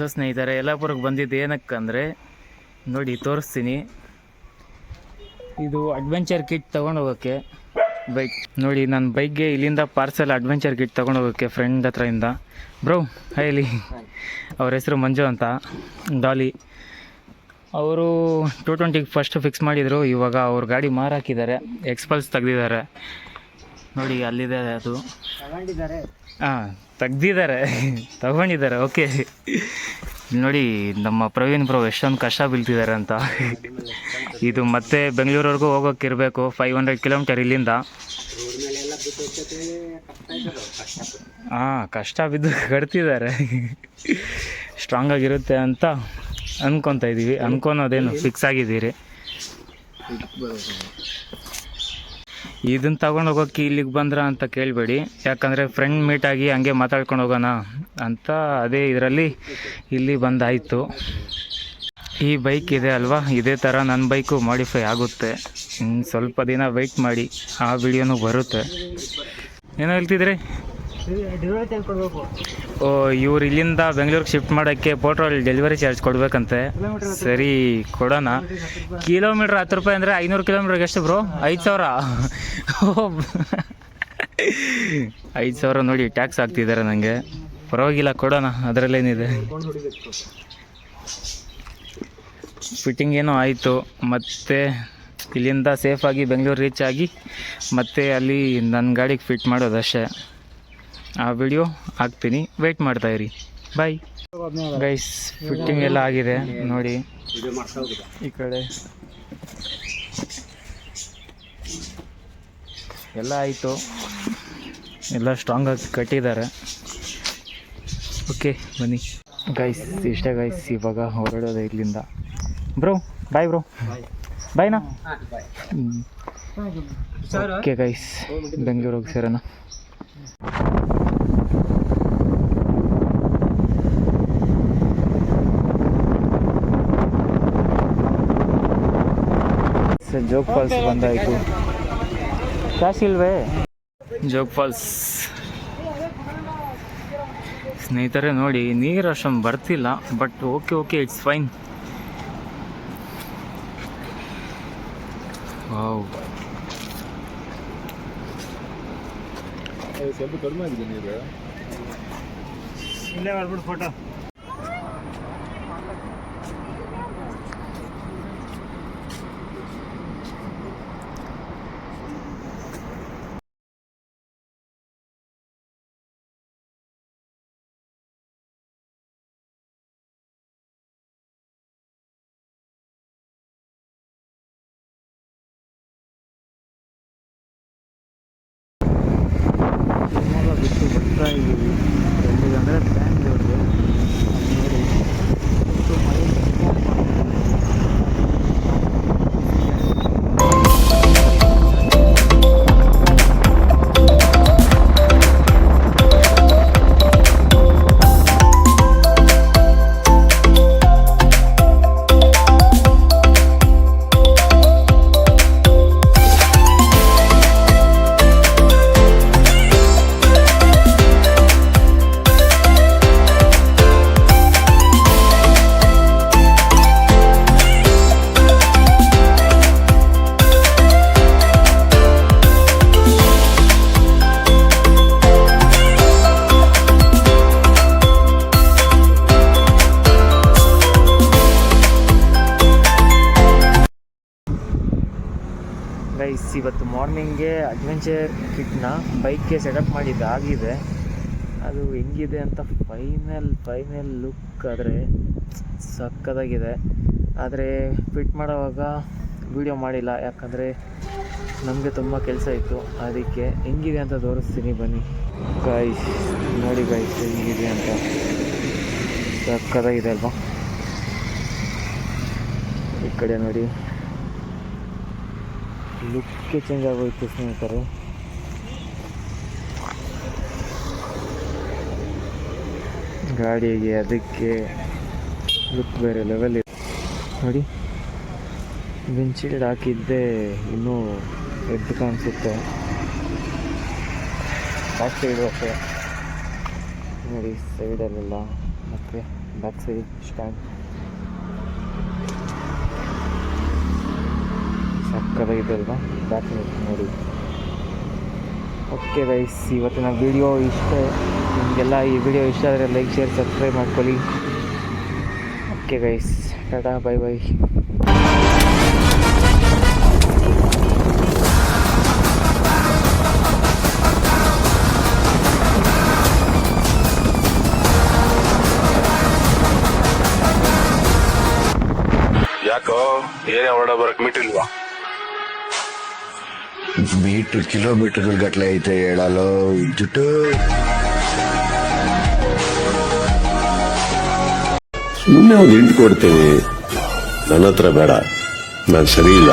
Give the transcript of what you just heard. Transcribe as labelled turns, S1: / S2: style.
S1: Hello ಸ್ನೇಹಿತರೆ, ಯಲ್ಲಾಪುರಕ್ಕೆ ಬಂದಿದ್ದು ಏನಕ್ಕಂದರೆ ನೋಡಿ ತೋರಿಸ್ತೀನಿ. ಇದು ಅಡ್ವೆಂಚರ್ ಕಿಟ್ ತೊಗೊಂಡು ಹೋಗೋಕ್ಕೆ ಬೈಕ್. ನೋಡಿ ನನ್ನ ಬೈಕ್ಗೆ ಇಲ್ಲಿಂದ ಪಾರ್ಸಲ್ ಅಡ್ವೆಂಚರ್ ಕಿಟ್ ತೊಗೊಂಡು ಹೋಗೋಕ್ಕೆ ಫ್ರೆಂಡ್ ಹತ್ರದಿಂದ. ಬ್ರೋ ಹೇಳಿ, ಅವ್ರ ಹೆಸರು ಮಂಜು ಅಂತ, ಡಾಲಿ. ಅವರು 220 ಫಸ್ಟ್ ಫಿಕ್ಸ್ ಮಾಡಿದರು. ಇವಾಗ ಅವ್ರ ಗಾಡಿ ಮಾರಾಕಿದ್ದಾರೆ, ಎಕ್ಸ್ಪಲ್ಸ್ ತೆಗ್ದಿದ್ದಾರೆ. ನೋಡಿ ಅಲ್ಲಿದೆ ಅದು, ಹಾಂ ತಗೊಂಡಿದ್ದಾರೆ. ಓಕೆ ನೋಡಿ ನಮ್ಮ ಪ್ರವೀಣ್ ಬ್ರೋ ಎಷ್ಟೊಂದು ಕಷ್ಟ ಬೀಳ್ತಿದ್ದಾರೆ ಅಂತ. ಇದು ಮತ್ತೆ ಬೆಂಗಳೂರವರೆಗೂ ಹೋಗೋಕ್ಕಿರಬೇಕು, 500 ಕಿಲೋಮೀಟರ್ ಇಲ್ಲಿಂದ. ಹಾಂ, ಕಷ್ಟ ಬಿದ್ದು ಕಟ್ತಿದ್ದಾರೆ. ಸ್ಟ್ರಾಂಗ್ ಆಗಿರುತ್ತೆ ಅಂತ ಅನ್ಕೊತಾ ಇದ್ದೀವಿ. ಅನ್ಕೊಳೋದೇನು ಫಿಕ್ಸ್ ಆಗಿದ್ದೀರಿ. ಇದನ್ನು ತಗೊಂಡು ಹೋಗೋಕ್ಕೆ ಇಲ್ಲಿಗೆ ಬಂದ್ರ ಅಂತ ಕೇಳಬೇಡಿ, ಯಾಕಂದರೆ ಫ್ರೆಂಡ್ ಮೀಟಾಗಿ ಹಂಗೆ ಮಾತಾಡ್ಕೊಂಡು ಹೋಗೋಣ ಅಂತ ಅದೇ ಇದರಲ್ಲಿ ಇಲ್ಲಿ ಬಂದಾಯಿತು. ಈ ಬೈಕ್ ಇದೆ ಅಲ್ವಾ, ಇದೇ ಥರ ನನ್ನ ಬೈಕು ಮಾಡಿಫೈ ಆಗುತ್ತೆ. ಸ್ವಲ್ಪ ದಿನ ವೆಯ್ಟ್ ಮಾಡಿ, ಆ ವಿಡಿಯೋನೂ ಬರುತ್ತೆ. ಏನೋ ಹೇಳ್ತಿದ್ರಿ? ಓ, ಇವ್ರು ಇಲ್ಲಿಂದ ಬೆಂಗಳೂರಿಗೆ ಶಿಫ್ಟ್ ಮಾಡೋಕ್ಕೆ ಪೆಟ್ರೋಲ್ ಡೆಲಿವರಿ ಚಾರ್ಜ್ ಕೊಡಬೇಕಂತೆ. ಸರಿ, ಕೊಡೋಣ. ಕಿಲೋಮೀಟ್ರ್ 10 ರೂಪಾಯಿ ಅಂದರೆ 500 ಕಿಲೋಮೀಟ್ರಿಗೆ ಎಷ್ಟು ಬ್ರೋ? 5,000. 5,000 ನೋಡಿ, ಟ್ಯಾಕ್ಸ್ ಹಾಕ್ತಿದ್ದಾರೆ ನನಗೆ. ಪರವಾಗಿಲ್ಲ, ಕೊಡೋಣ, ಅದರಲ್ಲೇನಿದೆ. ಫಿಟ್ಟಿಂಗ್ ಏನೋ ಆಯಿತು. ಮತ್ತು ಇಲ್ಲಿಂದ ಸೇಫಾಗಿ ಬೆಂಗಳೂರು ರೀಚ್ ಆಗಿ ಮತ್ತೆ ಅಲ್ಲಿ ನನ್ನ ಗಾಡಿಗೆ ಫಿಟ್ ಮಾಡೋದಷ್ಟೇ. ಆ ವಿಡಿಯೋ ಹಾಕ್ತೀನಿ, ವೆಯ್ಟ್ ಮಾಡ್ತಾಯಿರಿ. Bye guys. ಫಿಟ್ಟಿಂಗ್ ಎಲ್ಲ ಆಗಿದೆ ನೋಡಿ. ಈ ಕಡೆ ಎಲ್ಲ ಆಯಿತು, ಎಲ್ಲ ಸ್ಟ್ರಾಂಗಾಗಿ ಕಟ್ಟಿದ್ದಾರೆ. ಓಕೆ ಬನ್ನಿ ಗೈಸ್, ಇಷ್ಟೇ ಗೈಸ್. ಇವಾಗ ಹೊರಡೋದು ಇಲ್ಲಿಂದ. ಬ್ರೋ ಬಾಯ್, ಬ್ರೋ ಬಾಯ್ನಾ. ಓಕೆ ಗೈಸ್, ಬೆಂಗಳೂರಿಗೆ ಸೇರೋಣ. ಜೋಗ್ ಫಾಲ್ಸ್ ಬಂದಾಯಿತು. ಕ್ಯಾಶ್ ಇಲ್ವೇ? ಜೋಗ್ ಫಾಲ್ಸ್ ಸ್ನೇಹಿತರೆ ನೋಡಿ, ನೀರು ಅಷ್ಟೊಂದು ಬರ್ತಿಲ್ಲ, but okay it's fine. Wow, ಸ್ವಲ್ಪ ಕಡಿಮೆ ಆಗಿದೆ ನೀರು. ಇಲ್ಲೇ ಬರ್ಬಿಟ್ಟು ಫೋಟೋ. ಬಿಟ್ಟು ಬರ್ತಾ ಇದ್ದೀವಿ ಎಲ್ಲಿಗಂದರೆ ಬ್ಯಾಂಗ್ಳೂರಿಗೆ. ಗೈಸ್, ಇವತ್ತು ಮಾರ್ನಿಂಗ್ಗೆ ಅಡ್ವೆಂಚರ್ ಕಿಟ್ನ ಬೈಕ್ಗೆ ಸೆಟಪ್ ಮಾಡಿದ್ದಾಗಿದೆ. ಅದು ಹೆಂಗಿದೆ ಅಂತ ಫೈನಲ್ ಲುಕ್ ಆದರೆ ಸಕ್ಕತ್ತಾಗಿದೆ. ಆದರೆ ಫಿಟ್ ಮಾಡೋವಾಗ ವಿಡಿಯೋ ಮಾಡಿಲ್ಲ, ಯಾಕಂದರೆ ನಮಗೆ ತುಂಬ ಕೆಲಸ ಇತ್ತು. ಅದಕ್ಕೆ ಹೆಂಗಿದೆ ಅಂತ ತೋರಿಸ್ತೀನಿ ಬನ್ನಿ ಗೈಸ್. ನೋಡಿ ಗೈಸ್, ಹೆಂಗಿದೆ ಅಂತ ಸಕ್ಕತ್ತಾಗಿದೆ ಅಲ್ವಾ? ಈ ಕಡೆ ನೋಡಿ, ಲುಕ್ಕೇ ಚೇಂಜ್ ಆಗೋಯ್ತು ಸ್ನೇಹಿತರೆ. ಗಾಡಿಗೆ ಅದಕ್ಕೆ ಲುಕ್ ಬೇರೆ ಲೆವೆಲ್ ಇದೆ ನೋಡಿ. ವಿಂಡ್ಶೀಲ್ಡ್ ಹಾಕಿದ್ದೆ ಇನ್ನೂ ಎದ್ದು ಕಾಣಿಸುತ್ತೆ. ಜಾಸ್ತಿ ಇಡುತ್ತೆ ನೋಡಿ ಸೈಡಲ್ಲೆಲ್ಲ. ಮತ್ತು ಬ್ಯಾಕ್ ಸೈಡ್ ಸ್ಟ್ಯಾಂಡ್ ಸಕ್ಕದಾಗಿದೆ ಅಲ್ವಾ ಬ್ಯಾಕ್ ನೋಡಿ. ಓಕೆ ಗೈಸ್, ಇವತ್ತಿನ ವಿಡಿಯೋ ಇಷ್ಟೇ. ನಿಮಗೆಲ್ಲ ಈ ವಿಡಿಯೋ ಇಷ್ಟ ಆದರೆ ಲೈಕ್ ಶೇರ್ ಸಬ್ಸ್ಕ್ರೈಬ್ ಮಾಡ್ಕೊಳ್ಳಿ. Okay guys, tata bye bye.
S2: ಯಾಕೋ ಏನೇ ಹೊರಡ ಬರಕ್ ಮೀಟಿಲ್ವಾ?
S3: ಮೀಟರ್ ಕಿಲೋಮೀಟರ್ ಗಟ್ಲೆ ಐತೆ ಹೇಳಲು ಜುಟ್ಟು. ಸುಮ್ಮನೆ ಒಂದು ಇಂಟು ಕೊಡ್ತೀನಿ, ನನ್ನ ಹತ್ರ ಬೇಡ, ನಾನು ಸರಿ ಇಲ್ಲ.